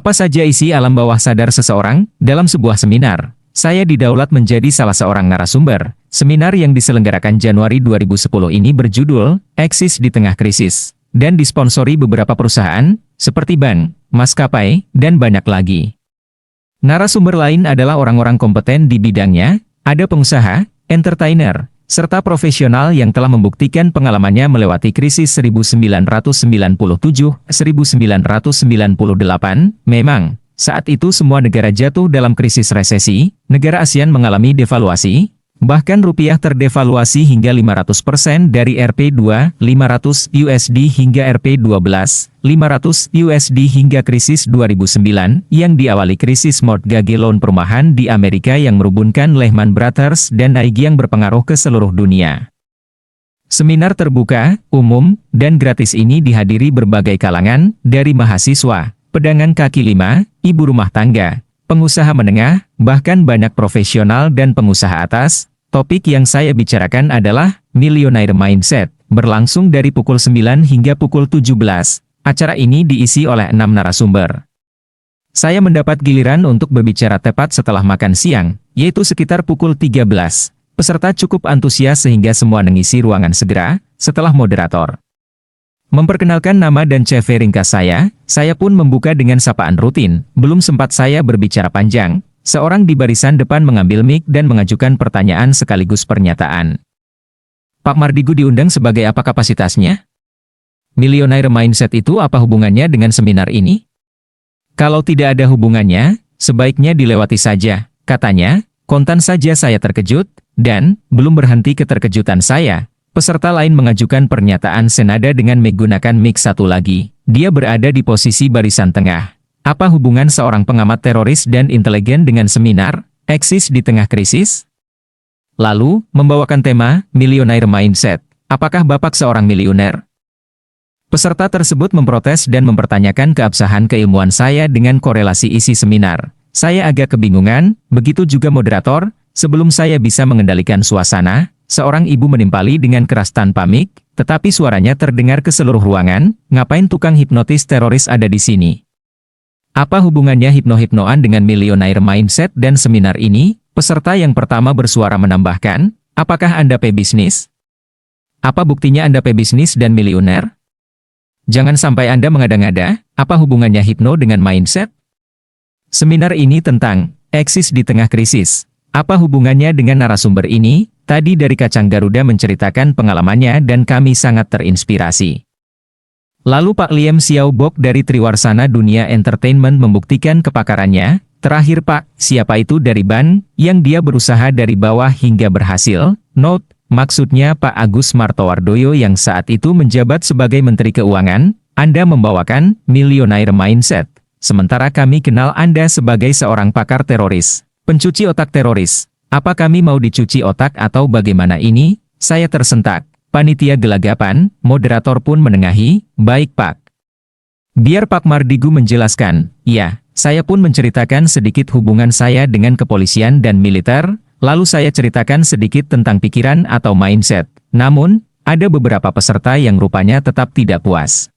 Apa saja isi alam bawah sadar seseorang dalam sebuah seminar? Saya didaulat menjadi salah seorang narasumber. Seminar yang diselenggarakan Januari 2010 ini berjudul Eksis di Tengah Krisis dan disponsori beberapa perusahaan seperti bank, maskapai, dan banyak lagi. Narasumber lain adalah orang-orang kompeten di bidangnya, ada pengusaha, entertainer, serta profesional yang telah membuktikan pengalamannya melewati krisis 1997-1998. Memang, saat itu semua negara jatuh dalam krisis resesi, negara ASEAN mengalami devaluasi, bahkan rupiah terdevaluasi hingga 500% dari Rp2, 500 USD hingga Rp12, 500 USD hingga krisis 2009 yang diawali krisis mortgage loan perumahan di Amerika yang merubunkan Lehman Brothers dan AIG yang berpengaruh ke seluruh dunia. Seminar terbuka, umum, dan gratis ini dihadiri berbagai kalangan, dari mahasiswa, pedagang kaki lima, ibu rumah tangga, pengusaha menengah, bahkan banyak profesional dan pengusaha atas. Topik yang saya bicarakan adalah Millionaire Mindset, berlangsung dari pukul 9 hingga pukul 17. Acara ini diisi oleh 6 narasumber. Saya mendapat giliran untuk berbicara tepat setelah makan siang, yaitu sekitar pukul 13. Peserta cukup antusias sehingga semua mengisi ruangan segera, setelah moderator memperkenalkan nama dan CV ringkas saya pun membuka dengan sapaan rutin. Belum sempat saya berbicara panjang, seorang di barisan depan mengambil mic dan mengajukan pertanyaan sekaligus pernyataan. Pak Mardigu diundang sebagai apa kapasitasnya? Millionaire Mindset itu apa hubungannya dengan seminar ini? Kalau tidak ada hubungannya, sebaiknya dilewati saja, katanya. Kontan saja saya terkejut, dan, belum berhenti keterkejutan saya, peserta lain mengajukan pernyataan senada dengan menggunakan mic satu lagi. Dia berada di posisi barisan tengah. Apa hubungan seorang pengamat teroris dan intelijen dengan seminar, eksis di tengah krisis? Lalu, membawakan tema, Millionaire Mindset. Apakah Bapak seorang miliuner? Peserta tersebut memprotes dan mempertanyakan keabsahan keilmuan saya dengan korelasi isi seminar. Saya agak kebingungan, begitu juga moderator. Sebelum saya bisa mengendalikan suasana, seorang ibu menimpali dengan keras tanpa mic, tetapi suaranya terdengar ke seluruh ruangan. Ngapain tukang hipnotis teroris ada di sini? Apa hubungannya hipno-hipnoan dengan Millionaire Mindset dan seminar ini? Peserta yang pertama bersuara menambahkan, apakah Anda pebisnis? Apa buktinya Anda pebisnis dan miliuner? Jangan sampai Anda mengada-ngada, apa hubungannya hipno dengan mindset? Seminar ini tentang eksis di tengah krisis. Apa hubungannya dengan narasumber ini? Tadi dari Kacang Garuda menceritakan pengalamannya dan kami sangat terinspirasi. Lalu Pak Liam Xiao Bok dari Triwarsana Dunia Entertainment membuktikan kepakarannya. Terakhir Pak, siapa itu dari Ban, yang dia berusaha dari bawah hingga berhasil? Note, maksudnya Pak Agus Martowardoyo yang saat itu menjabat sebagai Menteri Keuangan. Anda membawakan Millionaire Mindset. Sementara kami kenal Anda sebagai seorang pakar teroris, pencuci otak teroris. Apa kami mau dicuci otak atau bagaimana ini? Saya tersentak. Panitia gelagapan, moderator pun menengahi, baik Pak. Biar Pak Mardigu menjelaskan. Ya, saya pun menceritakan sedikit hubungan saya dengan kepolisian dan militer, lalu saya ceritakan sedikit tentang pikiran atau mindset. Namun, ada beberapa peserta yang rupanya tetap tidak puas.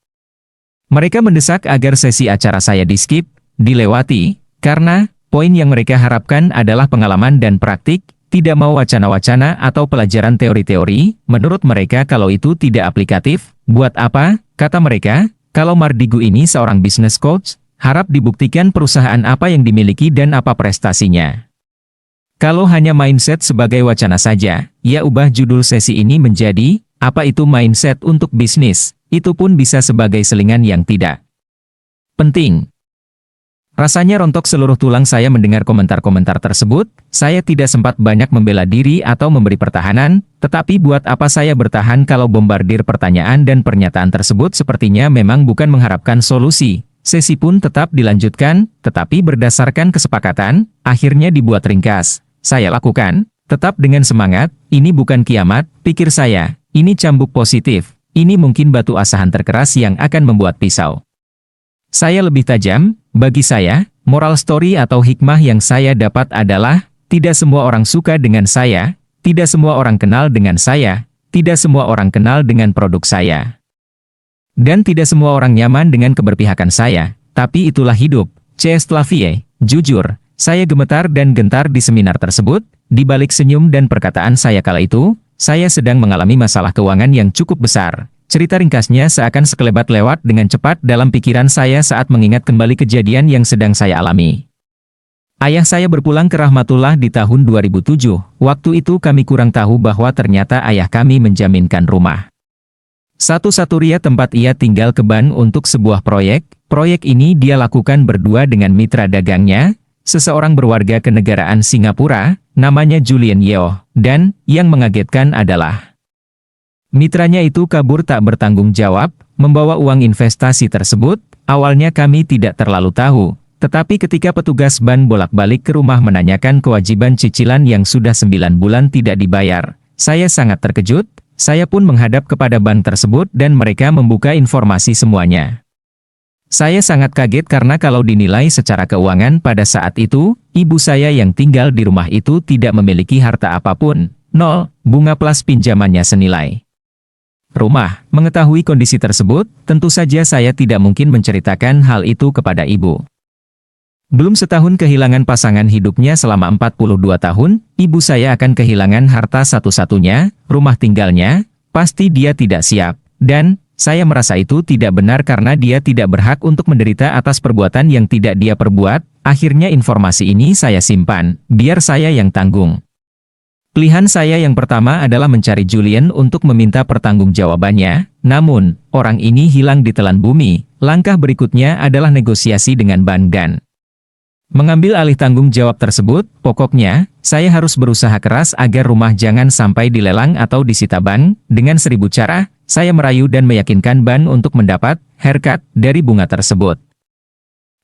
Mereka mendesak agar sesi acara saya di-skip, dilewati, karena poin yang mereka harapkan adalah pengalaman dan praktik, tidak mau wacana-wacana atau pelajaran teori-teori. Menurut mereka kalau itu tidak aplikatif, buat apa? Kata mereka, kalau Mardigu ini seorang business coach, harap dibuktikan perusahaan apa yang dimiliki dan apa prestasinya. Kalau hanya mindset sebagai wacana saja, ya ubah judul sesi ini menjadi, apa itu mindset untuk bisnis? Itu pun bisa sebagai selingan yang tidak penting. Rasanya rontok seluruh tulang saya mendengar komentar-komentar tersebut. Saya tidak sempat banyak membela diri atau memberi pertahanan, tetapi buat apa saya bertahan kalau bombardir pertanyaan dan pernyataan tersebut sepertinya memang bukan mengharapkan solusi. Sesi pun tetap dilanjutkan, tetapi berdasarkan kesepakatan, akhirnya dibuat ringkas. Saya lakukan, tetap dengan semangat, ini bukan kiamat, pikir saya, ini cambuk positif. Ini mungkin batu asahan terkeras yang akan membuat pisau. Saya lebih tajam, bagi saya, moral story atau hikmah yang saya dapat adalah, tidak semua orang suka dengan saya, tidak semua orang kenal dengan saya, tidak semua orang kenal dengan produk saya. Dan tidak semua orang nyaman dengan keberpihakan saya, tapi itulah hidup. C.S. Flavie, jujur, saya gemetar dan gentar di seminar tersebut. Di balik senyum dan perkataan saya kala itu, saya sedang mengalami masalah keuangan yang cukup besar. Cerita ringkasnya seakan sekelebat lewat dengan cepat dalam pikiran saya saat mengingat kembali kejadian yang sedang saya alami. Ayah saya berpulang ke rahmatullah di tahun 2007. Waktu itu kami kurang tahu bahwa ternyata ayah kami menjaminkan rumah. Satu-satu ria tempat ia tinggal ke Ban untuk sebuah proyek. Proyek ini dia lakukan berdua dengan mitra dagangnya, seseorang berwarga kenegaraan Singapura, namanya Julian Yeo, dan yang mengagetkan adalah mitranya itu kabur tak bertanggung jawab, membawa uang investasi tersebut. Awalnya kami tidak terlalu tahu, tetapi ketika petugas Ban bolak-balik ke rumah menanyakan kewajiban cicilan yang sudah 9 bulan tidak dibayar, saya sangat terkejut. Saya pun menghadap kepada bank tersebut dan mereka membuka informasi semuanya. Saya sangat kaget karena kalau dinilai secara keuangan pada saat itu, ibu saya yang tinggal di rumah itu tidak memiliki harta apapun, nol, bunga plus pinjamannya senilai rumah. Mengetahui kondisi tersebut, tentu saja saya tidak mungkin menceritakan hal itu kepada ibu. Belum setahun kehilangan pasangan hidupnya selama 42 tahun, ibu saya akan kehilangan harta satu-satunya, rumah tinggalnya, pasti dia tidak siap, dan saya merasa itu tidak benar karena dia tidak berhak untuk menderita atas perbuatan yang tidak dia perbuat. Akhirnya informasi ini saya simpan, biar saya yang tanggung. Pilihan saya yang pertama adalah mencari Julian untuk meminta pertanggungjawabannya, namun, orang ini hilang di telan bumi. Langkah berikutnya adalah negosiasi dengan Ban Gan. Mengambil alih tanggung jawab tersebut, pokoknya, saya harus berusaha keras agar rumah jangan sampai dilelang atau disita Ban. Dengan 1000 cara, saya merayu dan meyakinkan Ban untuk mendapat haircut dari bunga tersebut.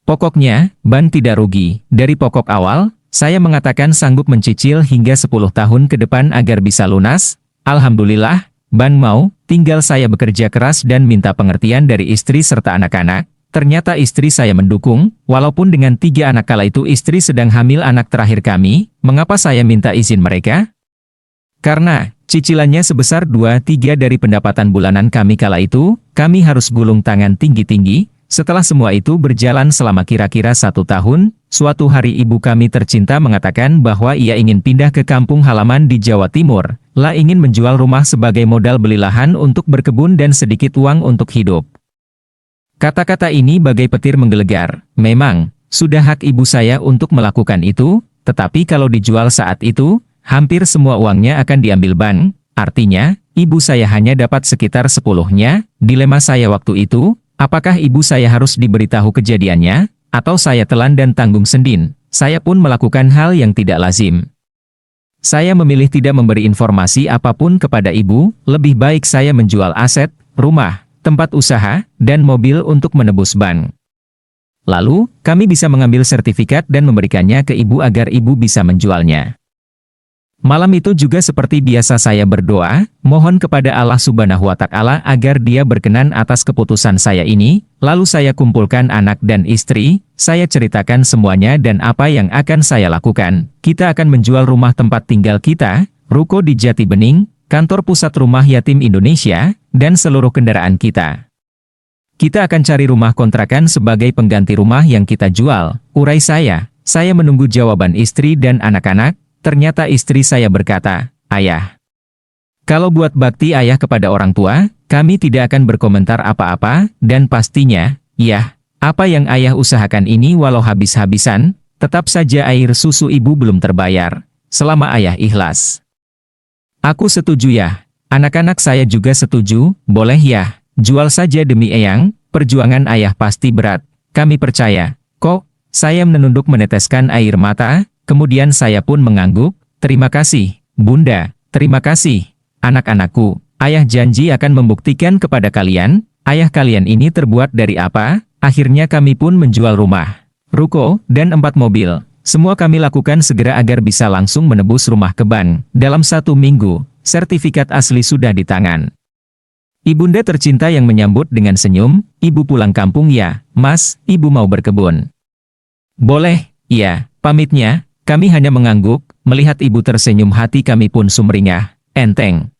Pokoknya, Ban tidak rugi. Dari pokok awal, saya mengatakan sanggup mencicil hingga 10 tahun ke depan agar bisa lunas. Alhamdulillah, Ban mau, tinggal saya bekerja keras dan minta pengertian dari istri serta anak-anak. Ternyata istri saya mendukung, walaupun dengan 3 anak kala itu istri sedang hamil anak terakhir kami. Mengapa saya minta izin mereka? Karena cicilannya sebesar 2/3 dari pendapatan bulanan kami kala itu, kami harus gulung tangan tinggi-tinggi. Setelah semua itu berjalan selama kira-kira 1 tahun, suatu hari ibu kami tercinta mengatakan bahwa ia ingin pindah ke kampung halaman di Jawa Timur, ingin menjual rumah sebagai modal beli lahan untuk berkebun dan sedikit uang untuk hidup. Kata-kata ini bagai petir menggelegar. Memang, sudah hak ibu saya untuk melakukan itu, tetapi kalau dijual saat itu, hampir semua uangnya akan diambil Ban. Artinya, ibu saya hanya dapat sekitar 10-nya. Dilema saya waktu itu, apakah ibu saya harus diberitahu kejadiannya, atau saya telan dan tanggung sendiri? Saya pun melakukan hal yang tidak lazim. Saya memilih tidak memberi informasi apapun kepada ibu. Lebih baik saya menjual aset, rumah, tempat usaha, dan mobil untuk menebus Ban. Lalu, kami bisa mengambil sertifikat dan memberikannya ke ibu agar ibu bisa menjualnya. Malam itu juga seperti biasa saya berdoa, mohon kepada Allah Subhanahu wa Ta'ala agar Dia berkenan atas keputusan saya ini. Lalu saya kumpulkan anak dan istri, saya ceritakan semuanya dan apa yang akan saya lakukan. Kita akan menjual rumah tempat tinggal kita, ruko di Jati Bening, kantor pusat Rumah Yatim Indonesia, dan seluruh kendaraan kita. Kita akan cari rumah kontrakan sebagai pengganti rumah yang kita jual, urai saya. Saya menunggu jawaban istri dan anak-anak. Ternyata istri saya berkata, "Ayah, kalau buat bakti ayah kepada orang tua, kami tidak akan berkomentar apa-apa, dan pastinya, ya, apa yang ayah usahakan ini walau habis-habisan, tetap saja air susu ibu belum terbayar, selama ayah ikhlas." Aku setuju ya, anak-anak saya juga setuju, boleh ya, jual saja demi eyang, perjuangan ayah pasti berat, kami percaya, kok. Saya menunduk meneteskan air mata. Kemudian saya pun mengangguk, terima kasih, Bunda, terima kasih, anak-anakku, ayah janji akan membuktikan kepada kalian, ayah kalian ini terbuat dari apa. Akhirnya kami pun menjual rumah, ruko, dan 4 mobil. Semua kami lakukan segera agar bisa langsung menebus rumah ke Ban. Dalam 1 minggu, sertifikat asli sudah di tangan. Ibunda tercinta yang menyambut dengan senyum, "Ibu pulang kampung ya, Mas, ibu mau berkebun?" "Boleh, iya," pamitnya. Kami hanya mengangguk, melihat ibu tersenyum hati kami pun sumringah, enteng,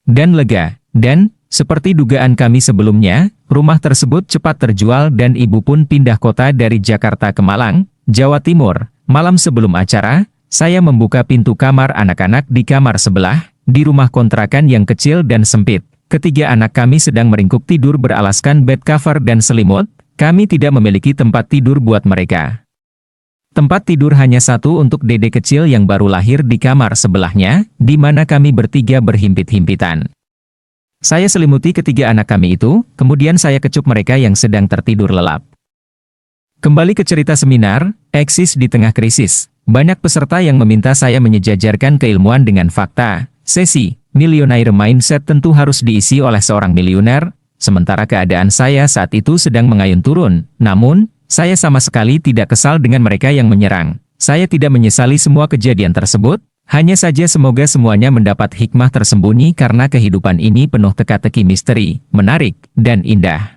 dan lega. Dan, seperti dugaan kami sebelumnya, Rumah tersebut cepat terjual dan ibu pun pindah kota dari Jakarta ke Malang, Jawa Timur. Malam sebelum acara, saya membuka pintu kamar anak-anak di kamar sebelah, di rumah kontrakan yang kecil dan sempit. Ketiga anak kami sedang meringkuk tidur beralaskan bed cover dan selimut. Kami tidak memiliki tempat tidur buat mereka. Tempat tidur hanya satu untuk dede kecil yang baru lahir di kamar sebelahnya, di mana kami bertiga berhimpit-himpitan. Saya selimuti ketiga anak kami itu, kemudian saya kecup mereka yang sedang tertidur lelap. Kembali ke cerita seminar, eksis di tengah krisis. Banyak peserta yang meminta saya menyejajarkan keilmuan dengan fakta. Sesi, Millionaire Mindset tentu harus diisi oleh seorang miliuner, sementara keadaan saya saat itu sedang mengayun turun. Namun, saya sama sekali tidak kesal dengan mereka yang menyerang. Saya tidak menyesali semua kejadian tersebut. Hanya saja semoga semuanya mendapat hikmah tersembunyi karena kehidupan ini penuh teka-teki misteri, menarik, dan indah.